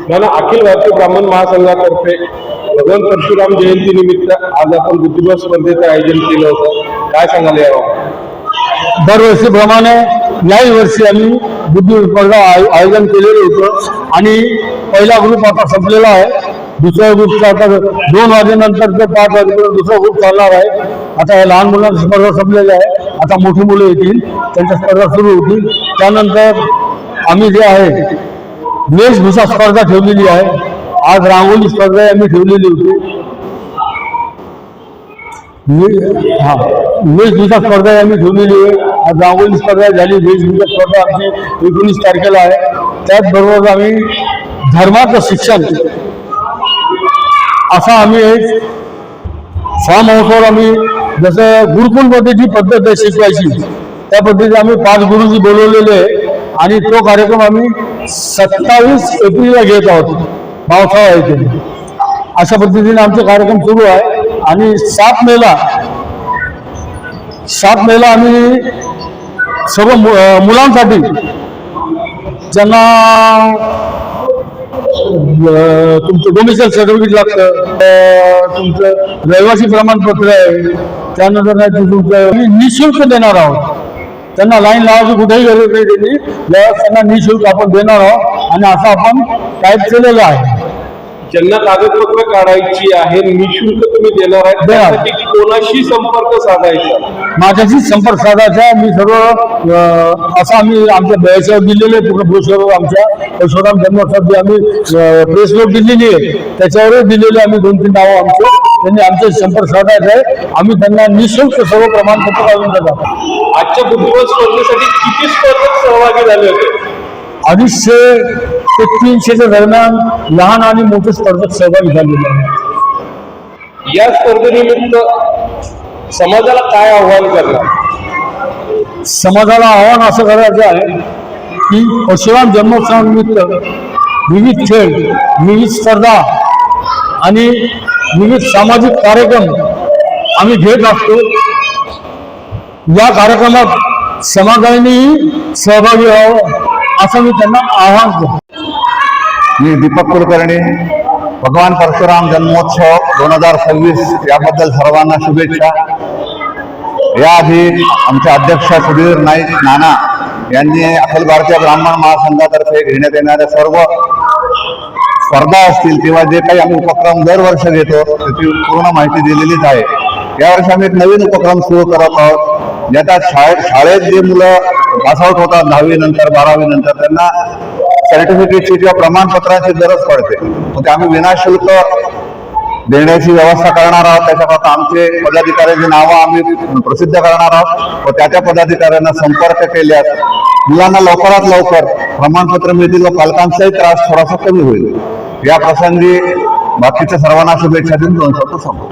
मला अखिल भारतीय ब्राह्मण महासंघातर्फे भगवान परशुराम जयंती निमित्त आज आपण बुद्धिबळ स्पर्धेचं आयोजन केलं होतं. काय सांगाल यावर? दरवर्षीप्रमाणे याही वर्षी आम्ही बुद्धिबळ स्पर्धा आयोजन केलेलं होतं आणि पहिला ग्रुप आता संपलेला आहे. दुसऱ्या ग्रुपचा आता 2 वाजेनंतर ते 5 वाजेपर्यंत दुसरा ग्रुप चालणार आहे. आता या लहान मुलांची स्पर्धा संपलेली आहे. आता मोठी मुलं येतील, त्यांच्या स्पर्धा सुरू होतील. त्यानंतर आम्ही जे आहे वेशभूषा स्पर्धा ठेवलेली आहे. आज रांगोळी स्पर्धा आम्ही ठेवलेली होती. वेशभूषा स्पर्धा आम्ही ठेवलेली आहे. आज रांगोळी स्पर्धा झाली. वेशभूषा स्पर्धा आमची 19 तारखेला आहे. त्याचबरोबर आम्ही धर्माचं शिक्षण असा आम्ही एक महोत्सव आम्ही जसं गुरुकुलमध्ये जी पद्धत आहे शिकवायची त्या पद्धतीने आम्ही 5 गुरुजी बोलवलेले आहे आणि तो कार्यक्रम आम्ही 27 एप्रिलला घेत आहोत. पावसाळा आहे अशा पद्धतीने आमचे कार्यक्रम सुरू आहे. आणि 7 मेला आम्ही सर्व मुलांसाठी ज्यांना तुमचं डोमिसाईल सर्टिफिकेट लागतं, तुमचं रहिवासी प्रमाणपत्र आहे, त्यानंतर तुमचं निःशुल्क देणार आहोत. त्यांना लाईन लावायची कुठेही गरज नाही. त्यांना निःशुल्क आपण देणार आहोत आणि असं आपण टाईप केलेलं आहे. ज्यांना कागदपत्र काढायची आहे निःशुल्क तुम्ही देणार आहे, त्यासाठी कोणाशी संपर्क साधायचा? माझ्याशी संपर्क साधायचा. मी सर्व असं आम्ही आमच्या बयाच्यावर दिलेले पूर्ण ब्रोशरवर आमच्या परशुराम जन्मोत्सवाची आम्ही प्रेस नोट दिलेली आहे. त्याच्यावरच दिलेले आम्ही 2-3 नावं आमचे. त्यांनी आमचे संपर्क साधायचा आहे. आम्ही त्यांना निःशुल्क सर्व प्रमाणपत्र काढून देतात. आजच्या बुद्धिबळ स्पर्धेसाठी किती स्पर्धक सहभागी झाले होते? 250 ते 300च्या दरम्यान लहान आणि मोठे स्पर्धक सहभागी झालेले आहेत. या स्पर्धेनिमित्त समाजाला काय आव्हान करणार? समाजाला आव्हान असं करायचं आहे की परशुराम जन्मोत्सवानिमित्त विविध खेळ, विविध स्पर्धा आणि विविध सामाजिक कार्यक्रम आम्ही घेत असतो. या कार्यक्रमात समाजानेही सहभागी व्हावं असं मी त्यांना आवाहन करतो. मी दीपक कुलकर्णी. भगवान परशुराम जन्मोत्सव 2026 याबद्दल सर्वांना शुभेच्छा. याआधी आमचे अध्यक्ष सुधीर नाईक नाना यांनी अखिल भारतीय ब्राह्मण महासंघातर्फे घेण्यात येणाऱ्या सर्व स्पर्धा असतील किंवा जे काही आम्ही उपक्रम दरवर्षी घेतो त्याची पूर्ण माहिती दिलेलीच आहे. यावर्षी आम्ही एक नवीन उपक्रम सुरू करत आहोत. ज्याच्यात शाळेत जे मुलं पासआउट होतात 10वी नंतर 12वी नंतर त्यांना सर्टिफिकेटची किंवा प्रमाणपत्राची गरज पडते. मग ते आम्ही विनाशुल्क देण्याची व्यवस्था करणार आहोत. त्याच्याकरता आमचे पदाधिकाऱ्यांची नावं आम्ही प्रसिद्ध करणार आहोत व त्या पदाधिकाऱ्यांना संपर्क केल्यास मुलांना लवकरात लवकर प्रमाणपत्र मिळतील व पालकांचाही त्रास थोडासा कमी होईल. या प्रसंगी बाकीच्या सर्वांना शुभेच्छा देऊन 2 शब्द संपतो.